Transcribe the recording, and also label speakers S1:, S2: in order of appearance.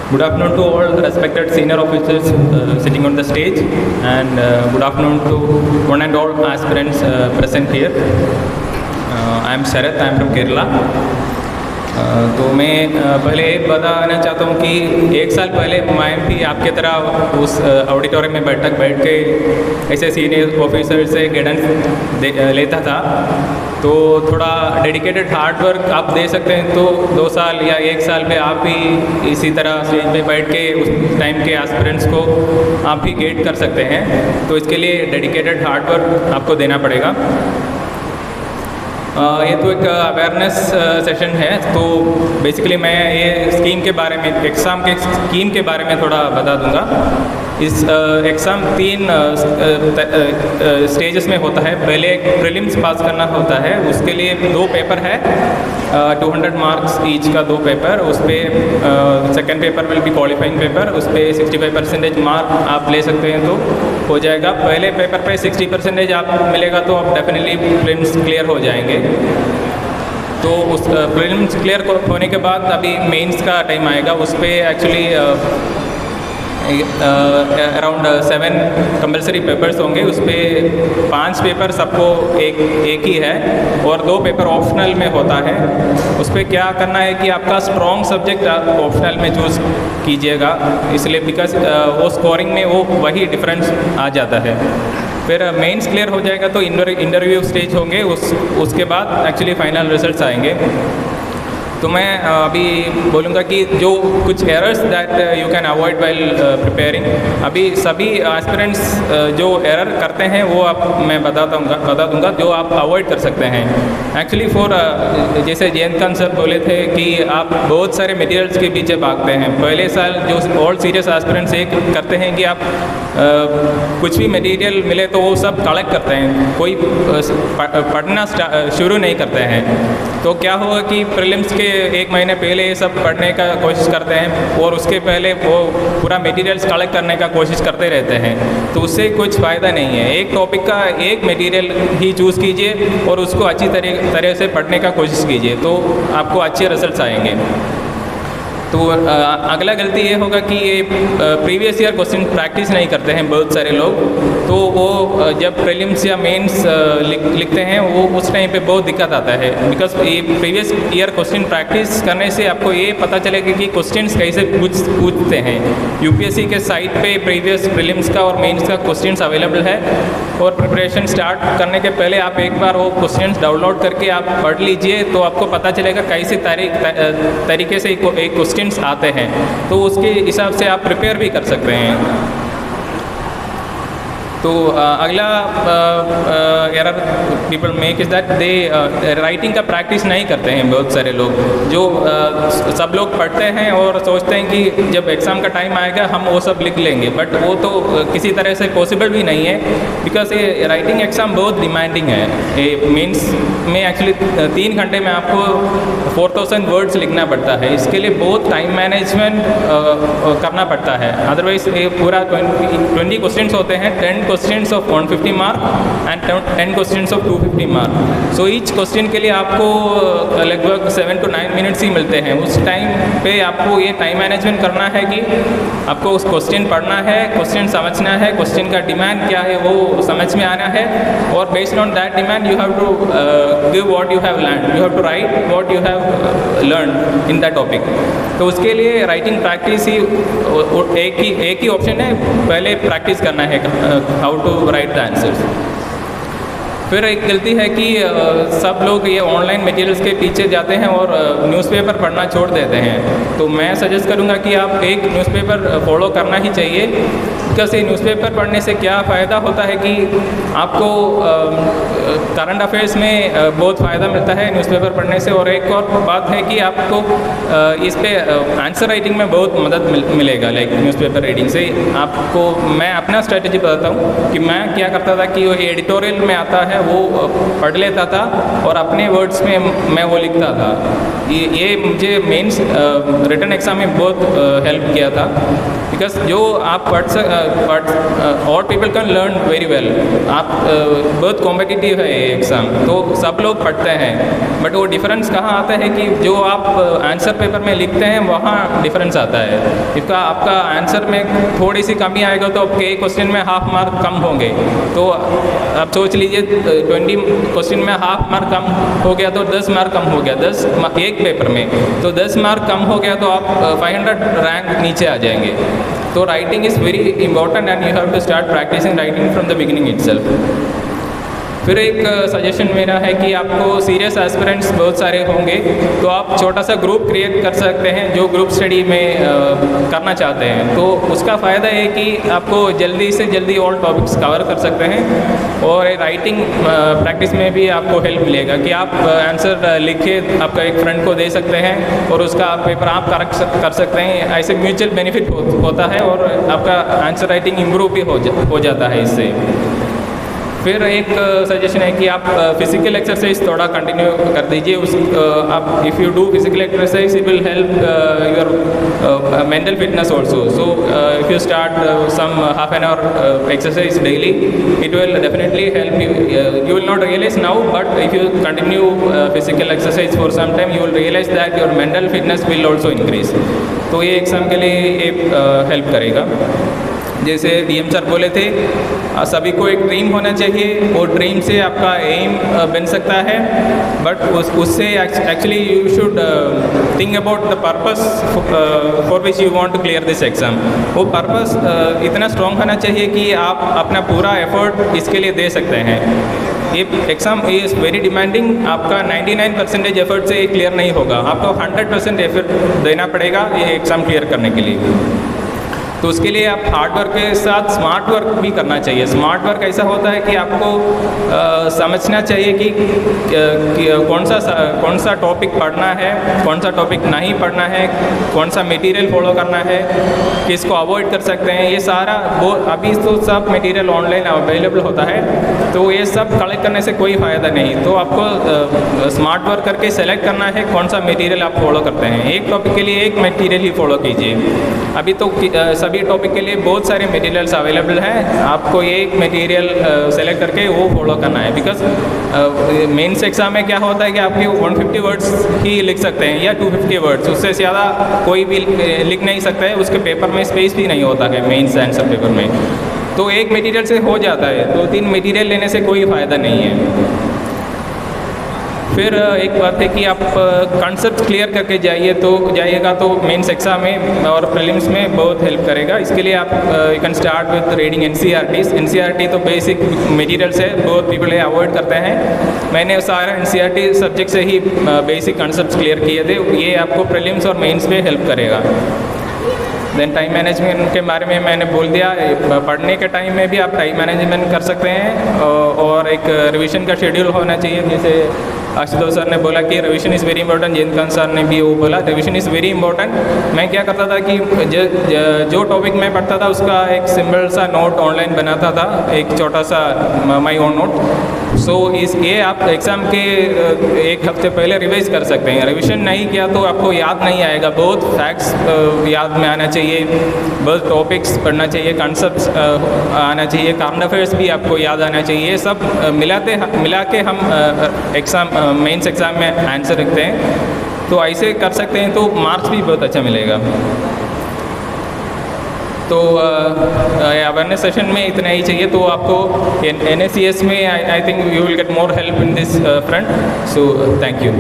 S1: Good afternoon to all respected senior officers sitting on the stage, and good afternoon to one and all aspirants present here. I am Sharath, I am from Kerala. तो मैं पहले एक बताना चाहता हूँ कि एक साल पहले मैं भी आपके तरह उस ऑडिटोरियम में बैठ के ऐसे सीनियर ऑफिसर से गाइडेंस लेता था। तो थोड़ा डेडिकेटेड हार्ड वर्क आप दे सकते हैं तो 2 साल या 1 साल में आप भी इसी तरह स्टेज पे बैठ के उस टाइम के एस्पिरेंट्स को आप भी गाइड कर सकते हैं। तो इसके लिए डेडिकेटेड हार्ड वर्क आपको देना पड़ेगा। ये तो एक अवेयरनेस सेशन है। तो बेसिकली मैं ये स्कीम के बारे में, एग्ज़ाम के स्कीम के बारे में थोड़ा बता दूंगा। इस एग्ज़ाम 3 स्टेजेस में होता है। पहले एक प्रीलिम्स पास करना होता है, उसके लिए 2 पेपर है, 200 मार्क्स ईच का 2 पेपर। उस पर second paper will be qualifying paper, उस पर 65% मार्क आप ले सकते हैं तो हो जाएगा। पहले पेपर पे 60% आप मिलेगा तो आप डेफिनेटली प्रीलिम्स क्लियर हो जाएंगे। तो उस प्रीलिम्स क्लियर होने के बाद अभी मेंस का टाइम आएगा। उस पर एक्चुअली अराउंड 7 कंपलसरी पेपर्स होंगे। उस पर 5 पेपर सबको एक ही है और 2 पेपर ऑप्शनल में होता है। उस पर क्या करना है कि आपका स्ट्रॉन्ग सब्जेक्ट ऑप्शनल में चूज़ कीजिएगा, इसलिए बिकॉज वो स्कोरिंग में वो वही डिफरेंस आ जाता है। फिर मेंस क्लियर हो जाएगा तो इंटरव्यू स्टेज होंगे, उसके बाद एक्चुअली फाइनल रिजल्ट्स आएंगे। तो मैं अभी बोलूँगा कि जो कुछ errors that you can avoid while preparing, अभी सभी एस्पिरेंट्स जो एरर करते हैं वो मैं बता दूंगा जो आप अवॉइड कर सकते हैं। एक्चुअली जैसे जयंत खान सर बोले थे कि आप बहुत सारे मटेरियल्स के पीछे भागते हैं। पहले साल जो ऑल सीरियस एस्पिरेंट्स एक करते हैं कि आप कुछ भी मटेरियल मिले तो वो सब कलेक्ट करते हैं, कोई पढ़ना शुरू नहीं करते हैं। तो क्या होगा कि प्रीलिम्स के 1 महीने पहले ये सब पढ़ने का कोशिश करते हैं और उसके पहले वो पूरा मटेरियल्स कलेक्ट करने का कोशिश करते रहते हैं, तो उससे कुछ फ़ायदा नहीं है। एक टॉपिक का एक मटेरियल ही चूज़ कीजिए और उसको अच्छी तरह से पढ़ने का कोशिश कीजिए, तो आपको अच्छे रिजल्ट्स आएंगे। तो अगला गलती ये होगा कि ये प्रीवियस ईयर क्वेश्चन प्रैक्टिस नहीं करते हैं बहुत सारे लोग। तो वो जब प्रीलिम्स या मेंस लिखते हैं वो उस टाइम पे बहुत दिक्कत आता है, बिकॉज ये प्रीवियस ईयर क्वेश्चन प्रैक्टिस करने से आपको ये पता चलेगा कि क्वेश्चंस कैसे पूछते हैं। यूपीएससी के साइट पे प्रीवियस प्रीलिम्स का और मेंस का क्वेश्चंस अवेलेबल है और प्रिपरेशन स्टार्ट करने के पहले आप एक बार वो क्वेश्चंस डाउनलोड करके आप पढ़ लीजिए, तो आपको पता चलेगा कैसे तरीके से एक क्वेश्चंस आते हैं, तो उसके हिसाब से आप प्रिपेयर भी कर सकते हैं। तो अगला error people make is that they writing का प्रैक्टिस नहीं करते हैं। बहुत सारे लोग जो सब लोग पढ़ते हैं और सोचते हैं कि जब एग्ज़ाम का टाइम आएगा हम वो सब लिख लेंगे, बट वो तो किसी तरह से पॉसिबल भी नहीं है, बिकॉज ये राइटिंग एग्ज़ाम बहुत डिमांडिंग है। ये मीन्स में एक्चुअली 3 घंटे में आपको 4000 वर्ड्स लिखना पड़ता है। इसके लिए बहुत टाइम मैनेजमेंट करना पड़ता है, अदरवाइज ये पूरा 20 क्वेश्चंस होते हैं, 10 questions of 150 mark and 10 questions of 250 mark. So each question के लिए आपको लगभग 7 to 9 मिनट्स ही मिलते हैं। उस टाइम पे आपको ये टाइम मैनेजमेंट करना है कि आपको उस क्वेश्चन पढ़ना है, क्वेश्चन समझना है, क्वेश्चन का डिमांड क्या है वो समझ में आना है, और based on that demand you have to give what you have learn, you have to write what you have learn in that topic. तो उसके लिए राइटिंग प्रैक्टिस ही एक ही ऑप्शन है, पहले प्रैक्टिस करना है how to write the answers. फिर एक गलती है कि सब लोग ये ऑनलाइन मटेरियल्स के पीछे जाते हैं और न्यूज़पेपर पढ़ना छोड़ देते हैं। तो मैं सजेस्ट करूँगा कि आप एक न्यूज़पेपर फॉलो करना ही चाहिए, बिकॉज ये न्यूज़पेपर पढ़ने से क्या फ़ायदा होता है कि आपको करंट अफेयर्स में बहुत फ़ायदा मिलता है न्यूज़पेपर पढ़ने से। और एक और बात है कि आपको इस पे आंसर राइटिंग में बहुत मदद मिलेगा, लाइक न्यूज़पेपर रीडिंग से। आपको मैं अपना स्ट्रेटजी बताता हूँ कि मैं क्या करता था कि वो एडिटोरियल में आता है है वो पढ़ लेता था और अपने वर्ड्स में मैं वो लिखता था। ये मुझे मेंस रिटन एग्ज़ाम में बहुत हेल्प किया था, बिकॉज जो आप और people can learn very well. आप बहुत कॉम्पिटिटिव है ये एग्ज़ाम, तो सब लोग पढ़ते हैं, बट वो डिफरेंस कहाँ आता है कि जो आप आंसर पेपर में लिखते हैं वहाँ डिफरेंस आता है। इसका आपका आंसर में थोड़ी सी कमी आएगा तो आपके क्वेश्चन में हाफ मार्क कम होंगे। तो आप सोच लीजिए 20 क्वेश्चन में हाफ मार्क कम हो गया तो 10 मार्क कम हो गया, एक पेपर में तो 10 मार्क कम हो गया तो आप 500 रैंक नीचे आ जाएंगे। तो writing is very important and you have to start practicing writing from the beginning itself. फिर एक सजेशन मेरा है कि आपको सीरियस एस्पिरेंट्स बहुत सारे होंगे, तो आप छोटा सा ग्रुप क्रिएट कर सकते हैं जो ग्रुप स्टडी में करना चाहते हैं। तो उसका फ़ायदा है कि आपको जल्दी से जल्दी ऑल टॉपिक्स कवर कर सकते हैं और राइटिंग प्रैक्टिस में भी आपको हेल्प मिलेगा कि आप आंसर लिख के आपका एक फ्रेंड को दे सकते हैं और उसका पेपर आप करेक्ट कर सकते हैं। ऐसे म्यूचुअल बेनिफिट होता है और आपका आंसर राइटिंग इम्प्रूव भी हो जाता है इससे। फिर एक सजेशन है कि आप फिजिकल एक्सरसाइज थोड़ा कंटिन्यू कर दीजिए। आप if you do physical exercise it will help your mental fitness also. So if you start some half an hour exercise daily it will definitely help you will not realise now, but if you continue physical exercise for some time you will realise that your mental fitness will also increase. तो ये exam के लिए help करेगा। जैसे DM sir बोले थे, सभी को एक ड्रीम होना चाहिए, वो ड्रीम से आपका एम बन सकता है, बट उससे actually you should think about the purpose for which you want to clear this exam. वो पर्पस इतना स्ट्रॉन्ग होना चाहिए कि आप अपना पूरा एफर्ट इसके लिए दे सकते हैं। ये एग्ज़ाम इज़ वेरी डिमांडिंग, आपका 99% एफर्ट से क्लियर नहीं होगा, आपको 100% एफर्ट देना पड़ेगा ये एग्ज़ाम क्लियर करने के लिए। तो उसके लिए आप हार्ड वर्क के साथ स्मार्ट वर्क भी करना चाहिए। स्मार्ट वर्क ऐसा होता है कि आपको समझना चाहिए कि कौन सा टॉपिक पढ़ना है, कौन सा टॉपिक नहीं पढ़ना है, कौन सा मटेरियल फॉलो करना है, किसको अवॉइड कर सकते हैं। ये सारा वो अभी तो सब मटेरियल ऑनलाइन अवेलेबल होता है, तो ये सब कलेक्ट करने से कोई फ़ायदा नहीं। तो आपको स्मार्ट वर्क करके सेलेक्ट करना है कौन सा मटेरियल आप फॉलो करते हैं। एक टॉपिक के लिए एक मटेरियल ही फॉलो कीजिए। अभी तो सभी टॉपिक के लिए बहुत सारे मटेरियल्स अवेलेबल हैं, आपको एक मटेरियल सेलेक्ट करके वो फॉलो करना है। बिकॉज मेंस एग्ज़ाम में क्या होता है कि आपके 150 वर्ड्स ही लिख सकते हैं या 250 वर्ड्स, उससे ज़्यादा कोई भी लिख नहीं सकता है। उसके पेपर में स्पेस भी नहीं होता है मेंस आंसर पेपर में, तो एक मटेरियल से हो जाता है। 2-3 मटेरियल लेने से कोई फ़ायदा नहीं है। फिर एक बात है कि आप कॉन्सेप्ट क्लियर करके जाइएगा तो मेंस एग्ज़ाम में और प्रीलिम्स में बहुत हेल्प करेगा। इसके लिए आप you can start with reading NCERT तो बेसिक मटेरियल्स है, बहुत पीपल ये अवॉइड करते हैं। मैंने सारा एनसीईआरटी सब्जेक्ट से ही बेसिक कॉन्सेप्ट क्लियर किए थे, ये आपको प्रीलिम्स और मेंस में हेल्प करेगा। देन टाइम मैनेजमेंट के बारे में मैंने बोल दिया, पढ़ने के टाइम में भी आप टाइम मैनेजमेंट कर सकते हैं और एक रिवीजन का शेड्यूल होना चाहिए। जैसे आशुतोष सर ने बोला कि revision is very important, Jayant sir ने भी वो बोला रिवीजन इज़ वेरी इंपॉर्टेंट। मैं क्या करता था कि जो टॉपिक मैं पढ़ता था उसका एक सिंपल सा नोट ऑनलाइन बनाता था, एक छोटा सा माई ओन नोट। सो ये आप एग्ज़ाम के एक हफ्ते पहले रिवाइज कर सकते हैं। रिवीजन नहीं किया तो आपको याद नहीं आएगा, बहुत फैक्ट्स याद में आना चाहिए, बहुत टॉपिक्स पढ़ना चाहिए, कॉन्सेप्ट्स आना चाहिए, करंट अफेयर्स भी आपको याद आना चाहिए। सब मिला के हम एग्ज़ाम मेंस एग्ज़ाम में आंसर रखते हैं, तो ऐसे कर सकते हैं तो मार्क्स भी बहुत अच्छा मिलेगा। तो अवेयरनेस सेशन में इतना ही चाहिए। तो आपको NACS में I think you will get more help in this front. So thank you.